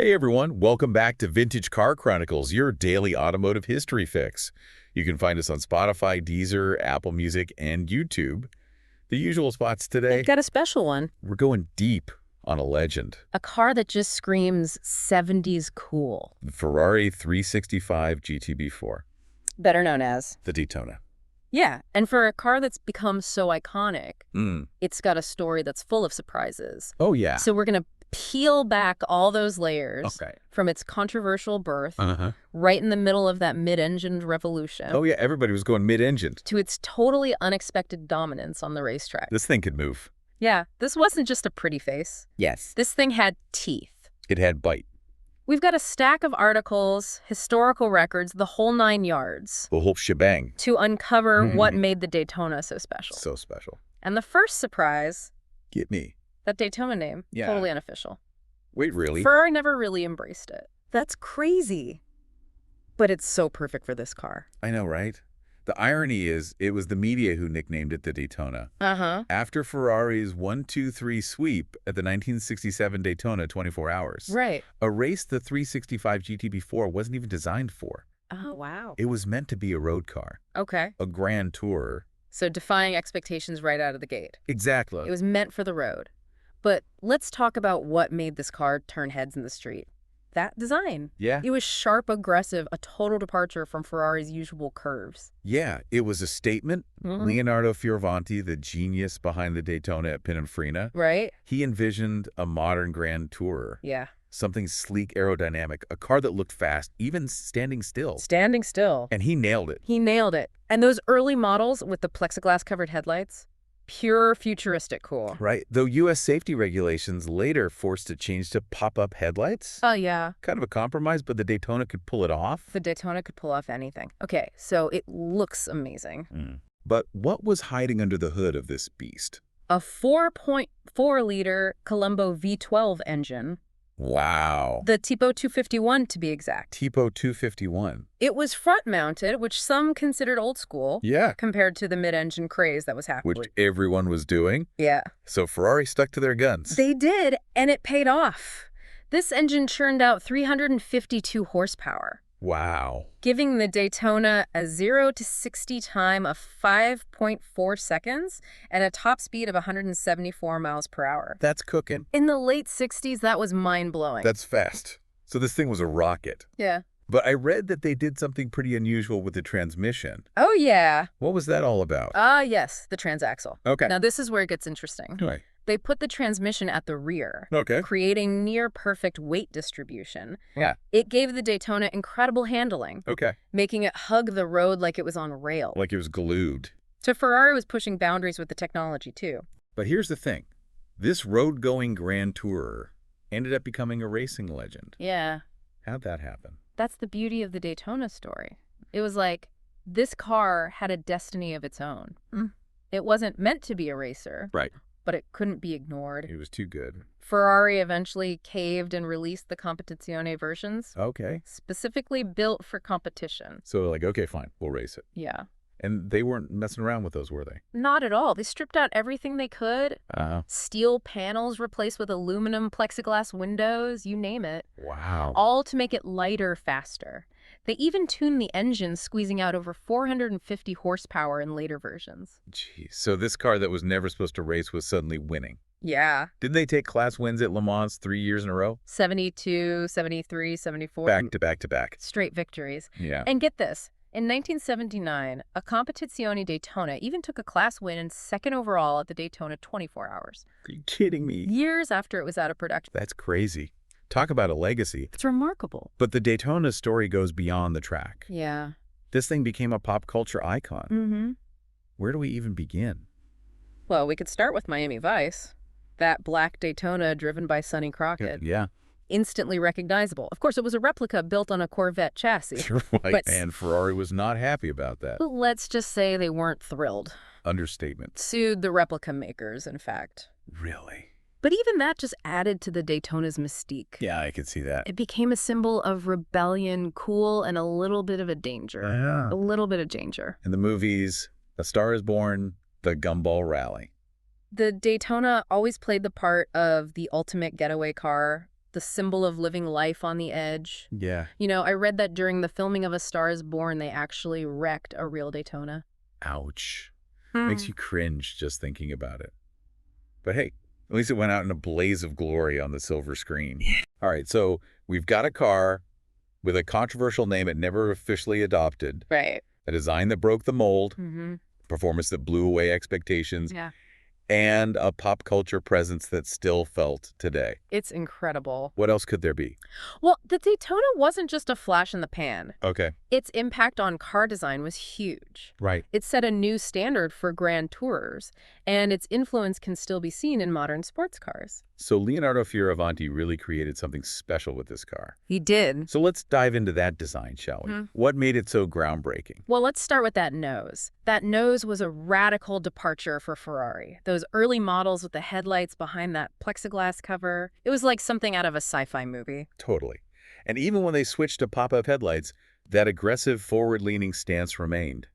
Hey everyone, welcome back to Vintage Car Chronicles, your daily automotive history fix. You can find us on Spotify, Deezer, Apple Music, and YouTube. The usual spots today. We've got a special one. We're going deep on a legend. A car that just screams 70s cool. The Ferrari 365 GTB4. Better known as The Daytona. Yeah, and for a car that's become so iconic, Mm. it's got a story that's full of surprises. Oh yeah. So we're going to peel back all those layers Okay. from its controversial birth, Uh-huh. right in the middle of that mid-engined revolution, Oh yeah, everybody was going mid-engine. to its totally unexpected dominance on the racetrack. This thing could move. Yeah, this wasn't just a pretty face. Yes. This thing had teeth. It had bite. We've got a stack of articles, historical records, the whole 9 yards, The whole shebang. to uncover what made the Daytona so special. So special. And the first surprise, Get me. that Daytona name, Yeah. totally unofficial. Wait, really? Ferrari never really embraced it. That's crazy. But it's so perfect for this car. I know, right? The irony is, it was the media who nicknamed it the Daytona. Uh-huh. After Ferrari's 1-2-3 sweep at the 1967 Daytona 24 Hours. Right. A race the 365 GTB4 wasn't even designed for. Oh, wow. It was meant to be a road car, Okay. a grand tourer. So defying expectations right out of the gate. Exactly. It was meant for the road. But let's talk about what made this car turn heads in the street. That design. Yeah. It was sharp, aggressive, a total departure from Ferrari's usual curves. Yeah, it was a statement. Leonardo Fioravanti, the genius behind the Daytona at Pininfarina, Right? he envisioned a modern grand tourer. Yeah. Something sleek, aerodynamic, a car that looked fast, even standing still. Standing still. And he nailed it. He nailed it. And those early models with the plexiglass-covered headlights, pure futuristic cool. Right. Though U.S. safety regulations later forced a change to pop-up headlights. Oh, yeah. Kind of a compromise, but the Daytona could pull it off. The Daytona could pull off anything. Okay, so it looks amazing. But what was hiding under the hood of this beast? A 4.4-liter Colombo V12 engine, Wow. the Tipo 251 to be exact. Tipo 251. It was front-mounted, which some considered old school, Yeah. compared to the mid-engine craze that was happening. Which everyone was doing. Yeah. So Ferrari stuck to their guns. They did, and it paid off. This engine churned out 352 horsepower, Wow. giving the Daytona a 0 to 60 time of 5.4 seconds and a top speed of 174 miles per hour. That's cooking. In the late 60s, that was mind-blowing. That's fast. So this thing was a rocket. Yeah. But I read that they did something pretty unusual with the transmission. Oh, yeah. What was that all about? Yes, the transaxle. Okay. Now, this is where it gets interesting. Anyway. They put the transmission at the rear, Okay. creating near-perfect weight distribution. Yeah. It gave the Daytona incredible handling, Okay. making it hug the road like it was on rail. Like it was glued. So Ferrari was pushing boundaries with the technology, too. But here's the thing. This road-going grand tourer ended up becoming a racing legend. Yeah. How'd that happen? That's the beauty of the Daytona story. It was like, this car had a destiny of its own. It wasn't meant to be a racer. Right. But it couldn't be ignored. It was too good. Ferrari eventually caved and released the Competizione versions, Okay. specifically built for competition. So like, okay, fine, we'll race it. Yeah. And they weren't messing around with those, were they? Not at all. They stripped out everything they could. Steel panels replaced with aluminum plexiglass windows, you name it. Wow. All to make it lighter, faster. They even tuned the engine, squeezing out over 450 horsepower in later versions. Jeez. So this car that was never supposed to race was suddenly winning. Yeah. Didn't they take class wins at Le Mans 3 years in a row? 72, 73, 74. Back to back to back. Straight victories. Yeah. And get this. In 1979, a Competizione Daytona even took a class win in second overall at the Daytona 24 Hours. Are you kidding me? Years after it was out of production. That's crazy. Talk about a legacy. It's remarkable. But the Daytona story goes beyond the track. Yeah. This thing became a pop culture icon. Where do we even begin? Well, we could start with Miami Vice. That black Daytona driven by Sonny Crockett. Yeah. Instantly recognizable. Of course, it was a replica built on a Corvette chassis. Right. And Ferrari was not happy about that. Let's just say they weren't thrilled. Understatement. Sued the replica makers, in fact. Really? But even that just added to the Daytona's mystique. Yeah, I could see that. It became a symbol of rebellion, cool, and a little bit of a danger. Yeah. A little bit of danger. In the movies, A Star is Born, The Gumball Rally. The Daytona always played the part of the ultimate getaway car, the symbol of living life on the edge. Yeah. You know, I read that during the filming of A Star is Born, they actually wrecked a real Daytona. Ouch. Makes Hmm. you cringe just thinking about it. But hey, at least it went out in a blaze of glory on the silver screen. All right, so we've got a car with a controversial name it never officially adopted, Right. a design that broke the mold, Mm-hmm. performance that blew away expectations, Yeah. and a pop culture presence that's still felt today. It's incredible. What else could there be? Well, the Daytona wasn't just a flash in the pan. Okay. Its impact on car design was huge. Right. It set a new standard for grand tourers, and its influence can still be seen in modern sports cars. So Leonardo Fioravanti really created something special with this car. He did. So let's dive into that design, shall we? What made it so groundbreaking? Well, let's start with that nose. That nose was a radical departure for Ferrari. Those early models with the headlights behind that plexiglass cover, it was like something out of a sci-fi movie. Totally. And even when they switched to pop-up headlights, that aggressive forward-leaning stance remained.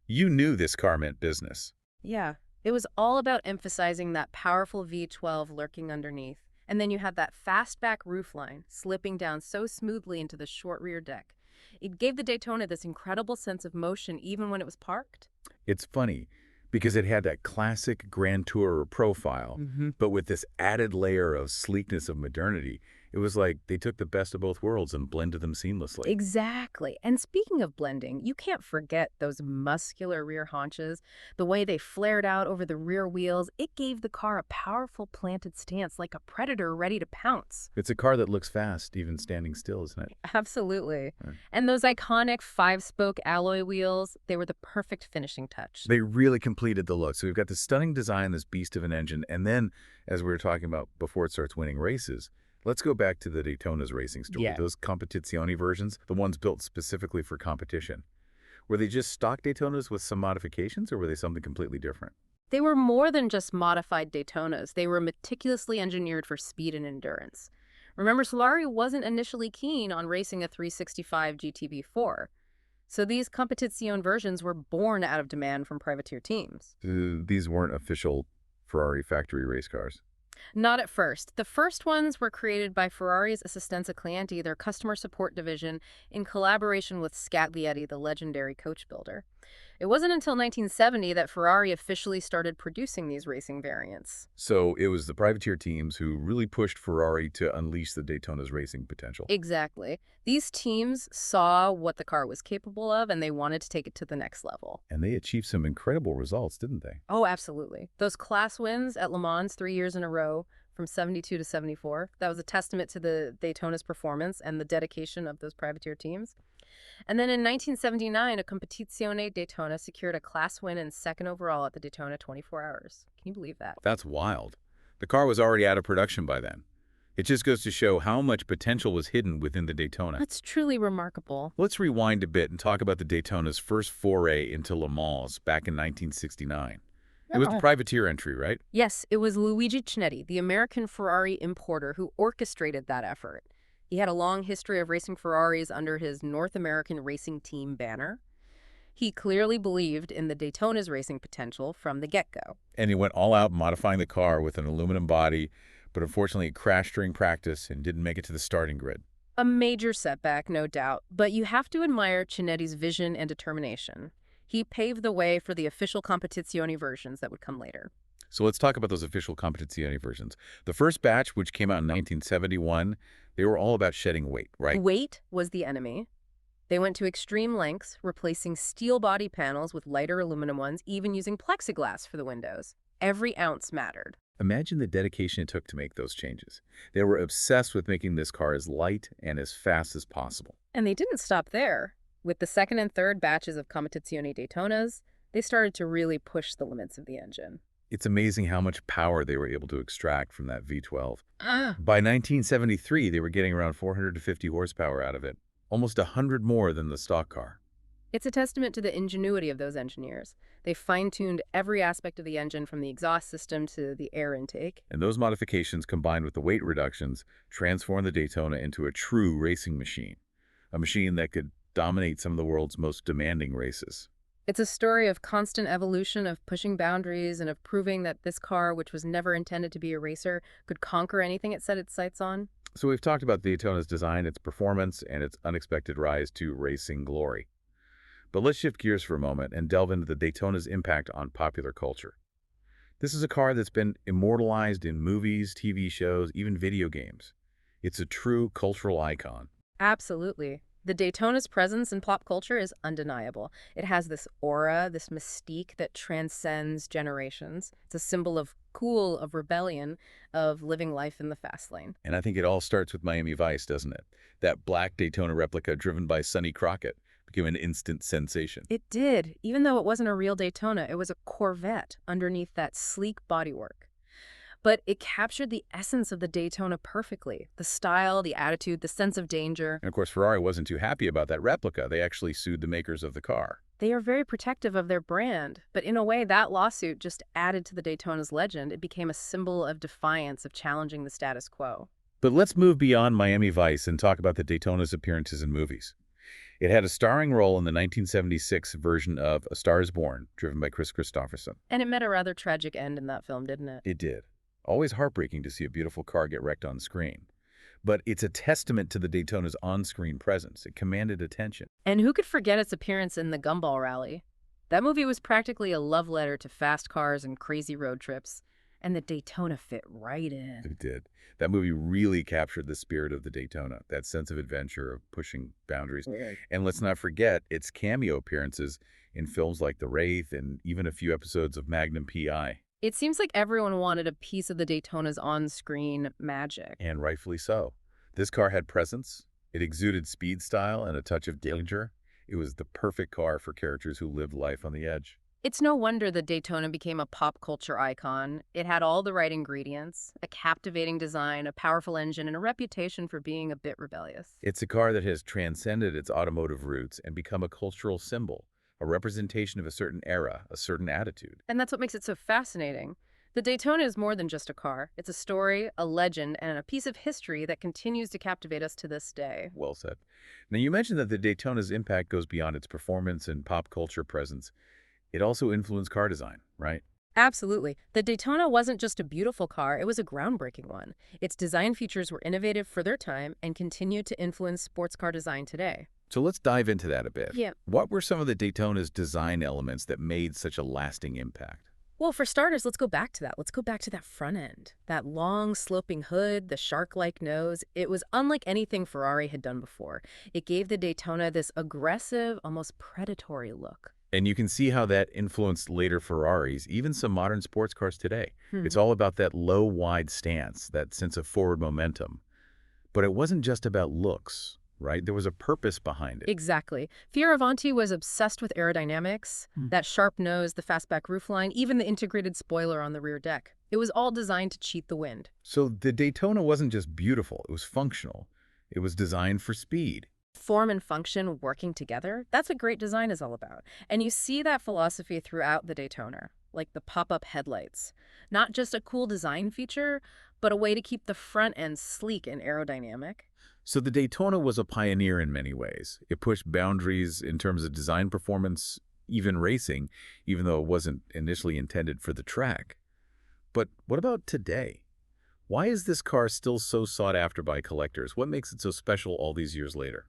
You knew this car meant business. Yeah, it was all about emphasizing that powerful V12 lurking underneath. And then you had that fastback roofline slipping down so smoothly into the short rear deck. It gave the Daytona this incredible sense of motion even when it was parked. It's funny because it had that classic Grand Tourer profile, but with this added layer of sleekness of modernity. It was like they took the best of both worlds and blended them seamlessly. Exactly. And speaking of blending, you can't forget those muscular rear haunches, the way they flared out over the rear wheels. It gave the car a powerful planted stance like a predator ready to pounce. It's a car that looks fast, even standing still, isn't it? Absolutely. Right. And those iconic 5-spoke alloy wheels, they were the perfect finishing touch. They really completed the look. So we've got this stunning design, this beast of an engine, and then, as we were talking about before it starts winning races, let's go back to the Daytona's racing story. Yeah. Those competizione versions, the ones built specifically for competition. Were they just stock Daytonas with some modifications, or were they something completely different? They were more than just modified Daytonas. They were meticulously engineered for speed and endurance. Remember, Ferrari wasn't initially keen on racing a 365 GTB4. So these competizione versions were born out of demand from privateer teams. These weren't official Ferrari factory race cars. Not at first. The first ones were created by Ferrari's Assistenza Clienti, their customer support division, in collaboration with Scaglietti, the legendary coach builder. It wasn't until 1970 that Ferrari officially started producing these racing variants. So it was the privateer teams who really pushed Ferrari to unleash the Daytona's racing potential. Exactly. These teams saw what the car was capable of, and they wanted to take it to the next level. And they achieved some incredible results, didn't they? Oh, absolutely. Those class wins at Le Mans 3 years in a row, from 72 to 74, that was a testament to the Daytona's performance and the dedication of those privateer teams. And then in 1979, a Competizione Daytona secured a class win and second overall at the Daytona 24 Hours. Can you believe that? That's wild. The car was already out of production by then. It just goes to show how much potential was hidden within the Daytona. That's truly remarkable. Let's rewind a bit and talk about the Daytona's first foray into Le Mans back in 1969. It was the privateer entry, right? Yes, it was Luigi Chinetti, the American Ferrari importer, who orchestrated that effort. He had a long history of racing Ferraris under his North American Racing Team banner. He clearly believed in the Daytona's racing potential from the get-go. And he went all out modifying the car with an aluminum body, but unfortunately it crashed during practice and didn't make it to the starting grid. A major setback, no doubt, but you have to admire Cinetti's vision and determination. He paved the way for the official Competizione versions that would come later. So let's talk about those official Competizione versions. The first batch, which came out in 1971, they were all about shedding weight, right? Weight was the enemy. They went to extreme lengths, replacing steel body panels with lighter aluminum ones, even using plexiglass for the windows. Every ounce mattered. Imagine the dedication it took to make those changes. They were obsessed with making this car as light and as fast as possible. And they didn't stop there. With the second and third batches of Competizione Daytonas, they started to really push the limits of the engine. It's amazing how much power they were able to extract from that V12. By 1973, they were getting around 450 horsepower out of it, almost 100 more than the stock car. It's a testament to the ingenuity of those engineers. They fine-tuned every aspect of the engine from the exhaust system to the air intake. And those modifications, combined with the weight reductions, transformed the Daytona into a true racing machine, a machine that could dominate some of the world's most demanding races. It's a story of constant evolution, of pushing boundaries, and of proving that this car, which was never intended to be a racer, could conquer anything it set its sights on. So we've talked about Daytona's design, its performance, and its unexpected rise to racing glory. But let's shift gears for a moment and delve into the Daytona's impact on popular culture. This is a car that's been immortalized in movies, TV shows, even video games. It's a true cultural icon. Absolutely. The Daytona's presence in pop culture is undeniable. It has this aura, this mystique that transcends generations. It's a symbol of cool, of rebellion, of living life in the fast lane. And I think it all starts with Miami Vice, doesn't it? That black Daytona replica driven by Sonny Crockett became an instant sensation. It did. Even though it wasn't a real Daytona, it was a Corvette underneath that sleek bodywork. But it captured the essence of the Daytona perfectly. The style, the attitude, the sense of danger. And of course, Ferrari wasn't too happy about that replica. They actually sued the makers of the car. They are very protective of their brand, but in a way, that lawsuit just added to the Daytona's legend. It became a symbol of defiance, of challenging the status quo. But let's move beyond Miami Vice and talk about the Daytona's appearances in movies. It had a starring role in the 1976 version of A Star is Born, driven by Chris Christopherson. And it met a rather tragic end in that film, didn't it? It did. Always heartbreaking to see a beautiful car get wrecked on screen. But it's a testament to the Daytona's on-screen presence. It commanded attention. And who could forget its appearance in the Gumball Rally? That movie was practically a love letter to fast cars and crazy road trips. And the Daytona fit right in. It did. That movie really captured the spirit of the Daytona, that sense of adventure, of pushing boundaries. Right. And let's not forget its cameo appearances in films like The Wraith and even a few episodes of Magnum P.I. It seems like everyone wanted a piece of the Daytona's on-screen magic. And rightfully so. This car had presence. It exuded speed style and a touch of danger. It was the perfect car for characters who lived life on the edge. It's no wonder the Daytona became a pop culture icon. It had all the right ingredients, a captivating design, a powerful engine, and a reputation for being a bit rebellious. It's a car that has transcended its automotive roots and become a cultural symbol, a representation of a certain era, a certain attitude. And that's what makes it so fascinating. The Daytona is more than just a car. It's a story, a legend, and a piece of history that continues to captivate us to this day. Well said. Now, you mentioned that the Daytona's impact goes beyond its performance and pop culture presence. It also influenced car design, right? Absolutely. The Daytona wasn't just a beautiful car, it was a groundbreaking one. Its design features were innovative for their time and continue to influence sports car design today. So let's dive into that a bit. Yeah. What were some of the Daytona's design elements that made such a lasting impact? Well, for starters, let's go back to that. Let's go back to that front end. That long, sloping hood, the shark-like nose. It was unlike anything Ferrari had done before. It gave the Daytona this aggressive, almost predatory look. And you can see how that influenced later Ferraris, even some modern sports cars today. It's all about that low, wide stance, that sense of forward momentum. But it wasn't just about looks, right? There was a purpose behind it. Exactly. Fioravanti was obsessed with aerodynamics, that sharp nose, the fastback roofline, even the integrated spoiler on the rear deck. It was all designed to cheat the wind. So the Daytona wasn't just beautiful, it was functional. It was designed for speed. Form and function working together, that's what great design is all about. And you see that philosophy throughout the Daytona, like the pop-up headlights. Not just a cool design feature, but a way to keep the front end sleek and aerodynamic. So the Daytona was a pioneer in many ways. It pushed boundaries in terms of design performance, even racing, even though it wasn't initially intended for the track. But what about today? Why is this car still so sought after by collectors? What makes it so special all these years later?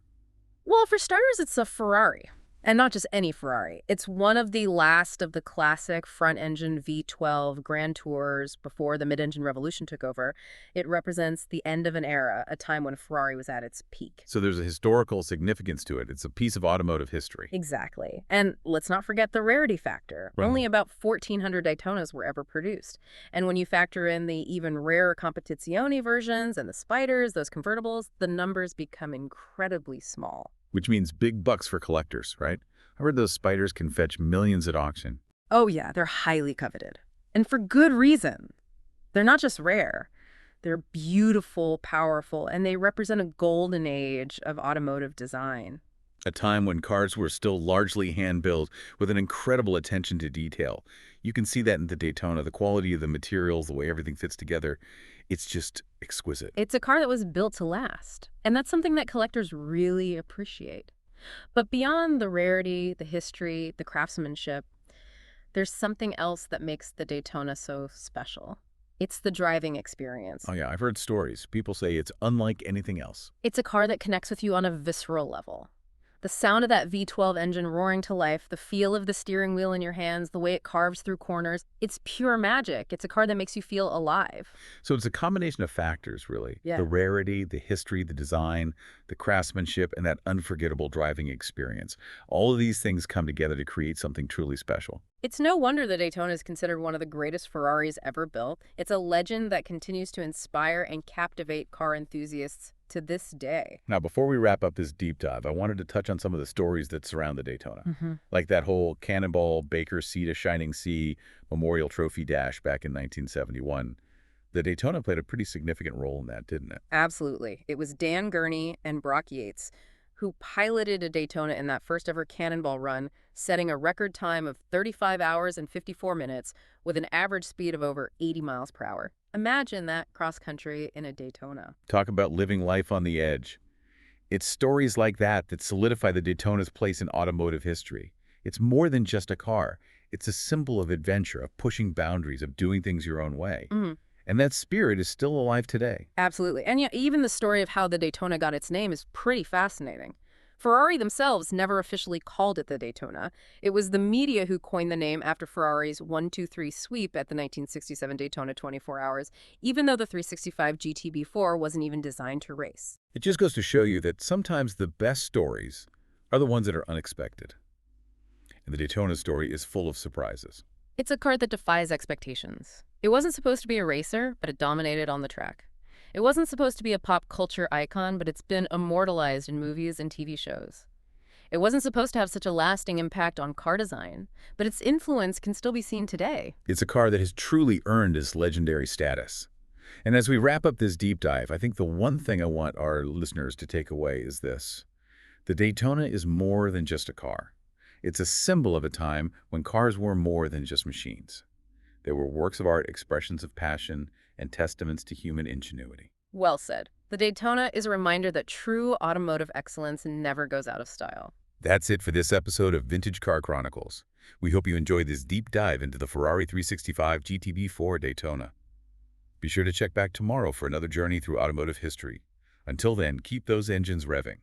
Well, for starters, it's a Ferrari. And not just any Ferrari. It's one of the last of the classic front-engine V12 Grand Tours before the mid-engine revolution took over. It represents the end of an era, a time when Ferrari was at its peak. So there's a historical significance to it. It's a piece of automotive history. Exactly. And let's not forget the rarity factor. Right. Only about 1,400 Daytonas were ever produced. And when you factor in the even rarer Competizione versions and the Spiders, those convertibles, the numbers become incredibly small. Which means big bucks for collectors, right? I heard those Spiders can fetch millions at auction. Oh yeah, they're highly coveted. And for good reason. They're not just rare. They're beautiful, powerful, and they represent a golden age of automotive design. A time when cars were still largely hand-built with an incredible attention to detail. You can see that in the Daytona, the quality of the materials, the way everything fits together. It's just exquisite. It's a car that was built to last, and that's something that collectors really appreciate. But beyond the rarity, the history, the craftsmanship, there's something else that makes the Daytona so special. It's the driving experience. Oh yeah, I've heard stories. People say it's unlike anything else. It's a car that connects with you on a visceral level. The sound of that V12 engine roaring to life, the feel of the steering wheel in your hands, the way it carves through corners, it's pure magic. It's a car that makes you feel alive. So it's a combination of factors, really. Yeah. The rarity, the history, the design, the craftsmanship, and that unforgettable driving experience. All of these things come together to create something truly special. It's no wonder the Daytona is considered one of the greatest Ferraris ever built. It's a legend that continues to inspire and captivate car enthusiasts to this day. Now, before we wrap up this deep dive, I wanted to touch on some of the stories that surround the Daytona. Like that whole Cannonball Baker Sea to Shining Sea Memorial Trophy Dash back in 1971. The Daytona played a pretty significant role in that, didn't it? Absolutely. It was Dan Gurney and Brock Yates who piloted a Daytona in that first ever Cannonball run, setting a record time of 35 hours and 54 minutes with an average speed of over 80 miles per hour. Imagine that cross-country in a Daytona. Talk about living life on the edge. It's stories like that that solidify the Daytona's place in automotive history. It's more than just a car. It's a symbol of adventure, of pushing boundaries, of doing things your own way. And that spirit is still alive today. Absolutely. And yeah, even the story of how the Daytona got its name is pretty fascinating. Ferrari themselves never officially called it the Daytona. It was the media who coined the name after Ferrari's 1-2-3 sweep at the 1967 Daytona 24 Hours, even though the 365 GTB4 wasn't even designed to race. It just goes to show you that sometimes the best stories are the ones that are unexpected. And the Daytona story is full of surprises. It's a car that defies expectations. It wasn't supposed to be a racer, but it dominated on the track. It wasn't supposed to be a pop culture icon, but it's been immortalized in movies and TV shows. It wasn't supposed to have such a lasting impact on car design, but its influence can still be seen today. It's a car that has truly earned its legendary status. And as we wrap up this deep dive, I think the one thing I want our listeners to take away is this. The Daytona is more than just a car. It's a symbol of a time when cars were more than just machines. They were works of art, expressions of passion, and testaments to human ingenuity. Well said. The Daytona is a reminder that true automotive excellence never goes out of style. That's it for this episode of Vintage Car Chronicles. We hope you enjoyed this deep dive into the Ferrari 365 GTB4 Daytona. Be sure to check back tomorrow for another journey through automotive history. Until then, keep those engines revving.